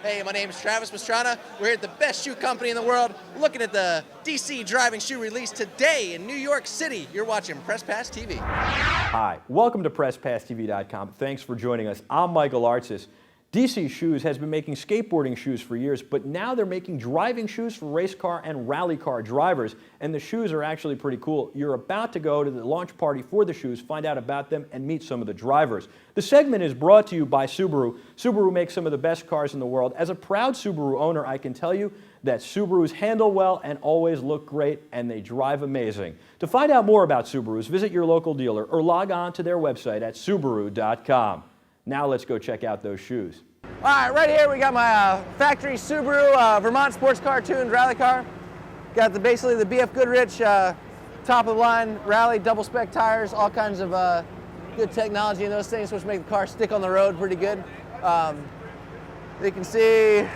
Hey, my name is Travis Pastrana. We're here at the best shoe company in the world, looking at the DC driving shoe release today in New York City. You're watching PressPass TV. Hi, welcome to PressPassTV.com. Thanks for joining us. I'm Michael Artsis. DC Shoes has been making skateboarding shoes for years, but now they're making driving shoes for race car and rally car drivers, and the shoes are actually pretty cool. You're about to go to the launch party for the shoes, find out about them, and meet some of the drivers. The segment is brought to you by Subaru. Subaru makes some of the best cars in the world. As a proud Subaru owner, I can tell you that Subarus handle well and always look great, and they drive amazing. To find out more about Subarus, visit your local dealer or log on to their website at Subaru.com. Now let's go check out those shoes. All right, right here we got my factory Subaru Vermont sports car tuned rally car. Got basically the BF Goodrich top of the line rally double spec tires, all kinds of good technology in those things which make the car stick on the road pretty good. You can see,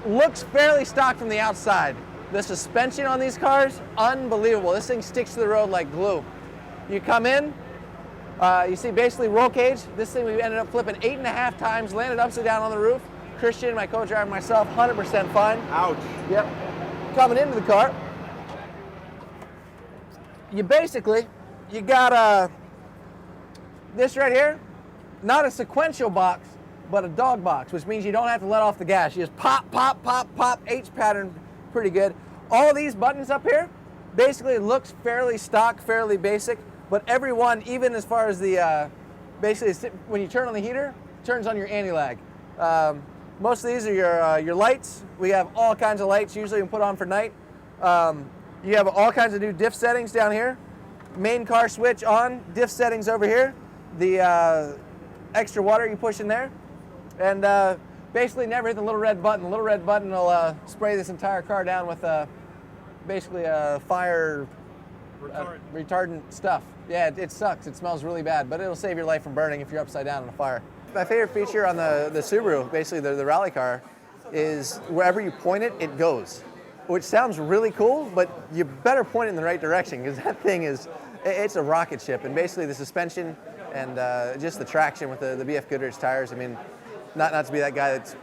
looks fairly stock from the outside. The suspension on these cars, unbelievable. This thing sticks to the road like glue. You come in, you see basically roll cage. This thing we ended up flipping 8.5 times, landed upside down on the roof. Christian, my co-driver, and myself, 100% fine. Ouch. Yep. Coming into the car, you got this right here, not a sequential box, but a dog box, which means you don't have to let off the gas. You just pop, pop, pop, pop, H pattern, pretty good. All these buttons up here, basically it looks fairly stock, fairly basic. But every one, even as far as the, basically when you turn on the heater, it turns on your anti-lag. Most of these are your lights. We have all kinds of lights, usually we put on for night. You have all kinds of new diff settings down here. Main car switch on, diff settings over here. The extra water you push in there. And basically never hit the little red button. The little red button will spray this entire car down with basically a fire retardant stuff. Yeah, it sucks. It smells really bad, but it'll save your life from burning if you're upside down in a fire. My favorite feature on the Subaru, basically the rally car, is wherever you point it, it goes. Which sounds really cool, but you better point it in the right direction because that thing it's a rocket ship. And basically the suspension and just the traction with the BF Goodrich tires. I mean, not to be that guy that's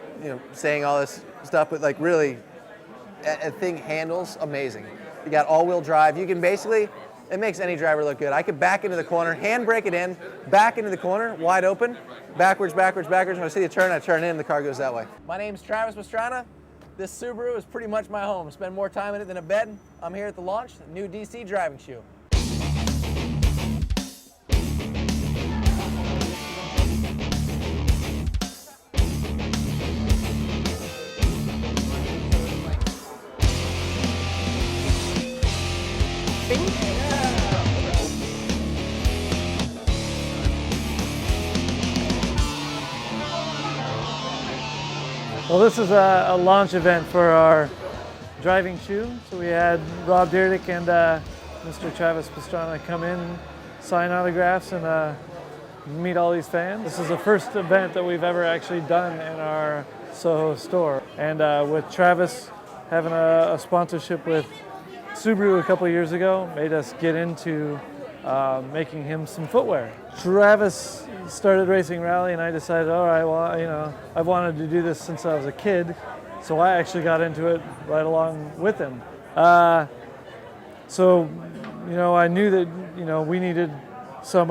saying all this stuff, but like really, a thing handles amazing. You got all-wheel drive. You can basically, it makes any driver look good. I could back into the corner, hand brake it in, back into the corner, wide open, backwards, backwards, backwards. When I see the turn, I turn in, the car goes that way. My name's Travis Pastrana. This Subaru is pretty much my home. Spend more time in it than a bed. I'm here at the launch, new DC driving shoe. Well, this is a launch event for our driving shoe. So we had Rob Dyrdek and Mr. Travis Pastrana come in, sign autographs, and meet all these fans. This is the first event that we've ever actually done in our SoHo store. And with Travis having a sponsorship with Subaru a couple of years ago, made us get into making him some footwear. Travis started racing rally and I decided, all right, well, I've wanted to do this since I was a kid, so I actually got into it right along with him. So, I knew that, we needed some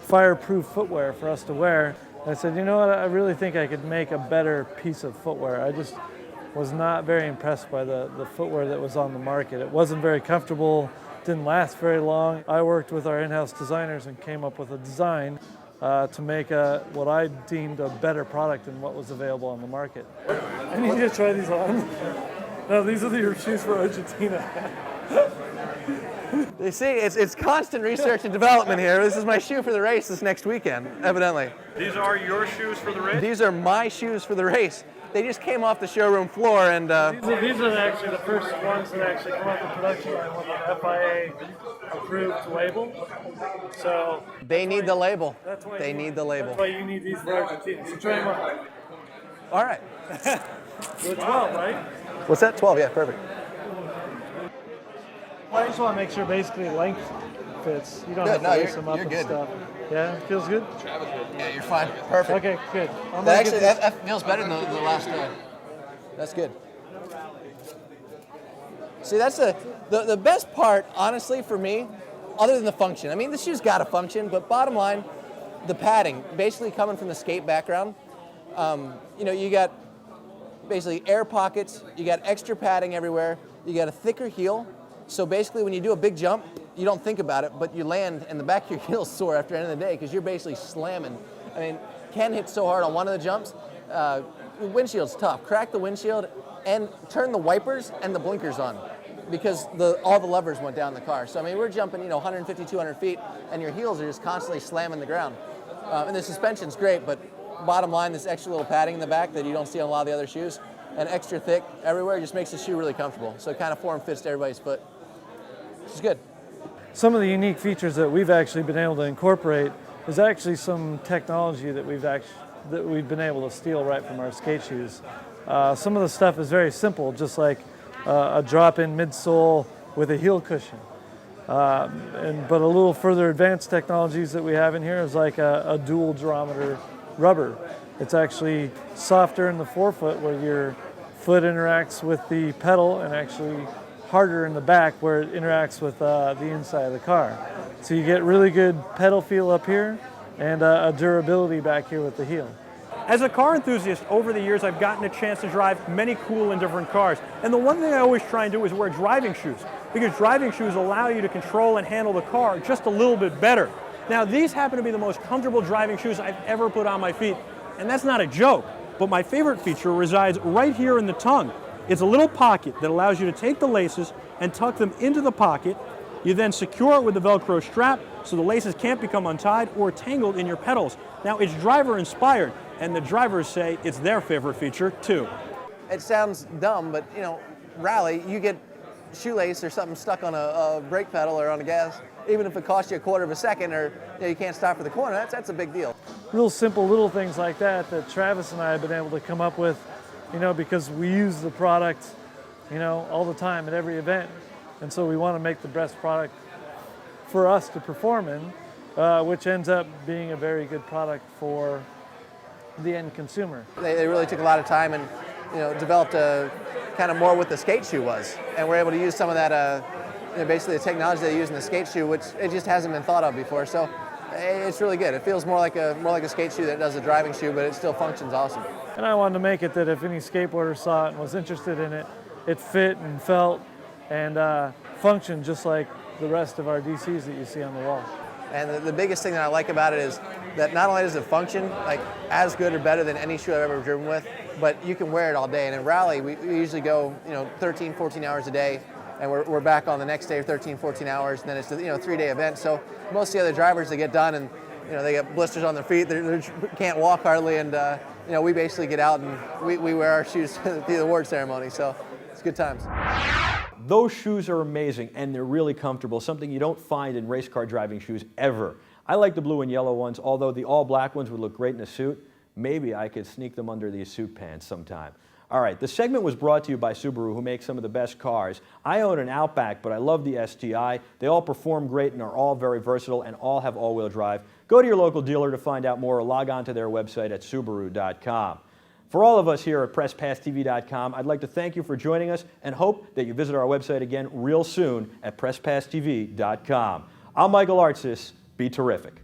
fireproof footwear for us to wear. And I said, you know what, I really think I could make a better piece of footwear. I just was not very impressed by the footwear that was on the market. It wasn't very comfortable, didn't last very long. I worked with our in-house designers and came up with a design to make what I deemed a better product than what was available on the market. I need you to try these on. No, these are your shoes for Argentina. You see, it's constant research and development here. This is my shoe for the race this next weekend, evidently. These are your shoes for the race? These are my shoes for the race. They just came off the showroom floor and... These are actually the first ones that actually come off the production line with an FIA approved label. So they need the label. They need the label. That's why you need these for Argentina. So try them on. All right. You're 12, right? What's that? 12, yeah, perfect. I just want to make sure basically length fits. You don't have to lace them up and stuff. Yeah, feels good? Yeah, you're fine. Perfect. Okay, good. That feels better than the last That's good. See, that's the best part, honestly, for me, other than the function. I mean, the shoe's got a function, but bottom line, the padding, basically coming from the skate background, you know, you got basically air pockets, you got extra padding everywhere, you got a thicker heel, so basically when you do a big jump, you don't think about it, but you land and the back of your heel's sore after the end of the day because you're basically slamming. I mean, Ken hit so hard on one of the jumps, the windshield's tough. Crack the windshield and turn the wipers and the blinkers on because all the levers went down the car. So I mean, we're jumping, you know, 150, 200 feet, and your heels are just constantly slamming the ground. And the suspension's great, but bottom line, this extra little padding in the back that you don't see on a lot of the other shoes, and extra thick everywhere, just makes the shoe really comfortable. So it kind of form fits to everybody's foot, which is good. Some of the unique features that we've actually been able to incorporate is actually some technology that we've been able to steal right from our skate shoes. Some of the stuff is very simple, just like a drop-in midsole with a heel cushion. But a little further advanced technologies that we have in here is like a dual durometer rubber. It's actually softer in the forefoot where your foot interacts with the pedal, and actually harder in the back where it interacts with the inside of the car. So you get really good pedal feel up here and a durability back here with the heel. As a car enthusiast, over the years I've gotten a chance to drive many cool and different cars. And the one thing I always try and do is wear driving shoes, because driving shoes allow you to control and handle the car just a little bit better. Now, these happen to be the most comfortable driving shoes I've ever put on my feet, and that's not a joke. But my favorite feature resides right here in the tongue. It's a little pocket that allows you to take the laces and tuck them into the pocket. You then secure it with the Velcro strap so the laces can't become untied or tangled in your pedals. Now, it's driver inspired, and the drivers say it's their favorite feature too. It sounds dumb, but you know, rally, you get shoelace or something stuck on a brake pedal or on a gas, even if it costs you a quarter of a second, or you know, you can't stop for the corner, that's a big deal. Real simple little things like that Travis and I have been able to come up with, you know, because we use the product, you know, all the time at every event. And so we want to make the best product for us to perform in, which ends up being a very good product for the end consumer. They really took a lot of time and, you know, developed a kind of more what the skate shoe was, and we're able to use some of that, you know, basically the technology they use in the skate shoe, which it just hasn't been thought of before. So it's really good. It feels more like a skate shoe that does a driving shoe, but it still functions awesome. And I wanted to make it that if any skateboarder saw it and was interested in it, it fit and felt and functioned just like the rest of our DCs that you see on the wall. And the biggest thing that I like about it is that not only does it function like as good or better than any shoe I've ever driven with, but you can wear it all day. And in rally, we usually go, you know, 13, 14 hours a day, and we're back on the next day 13, 14 hours, and then it's, you know, a 3-day event. So most of the other drivers, they get done and, you know, they get blisters on their feet, they can't walk hardly, and you know, we basically get out and we wear our shoes to the award ceremony. So it's good times. Those shoes are amazing, and they're really comfortable, something you don't find in race car driving shoes ever. I like the blue and yellow ones, although the all black ones would look great in a suit. Maybe I could sneak them under these suit pants sometime. All right, the segment was brought to you by Subaru, who makes some of the best cars. I own an Outback, but I love the STI. They all perform great and are all very versatile and all have all-wheel drive. Go to your local dealer to find out more or log on to their website at Subaru.com. For all of us here at PressPassTV.com, I'd like to thank you for joining us and hope that you visit our website again real soon at PressPassTV.com. I'm Michael Artsis. Be terrific.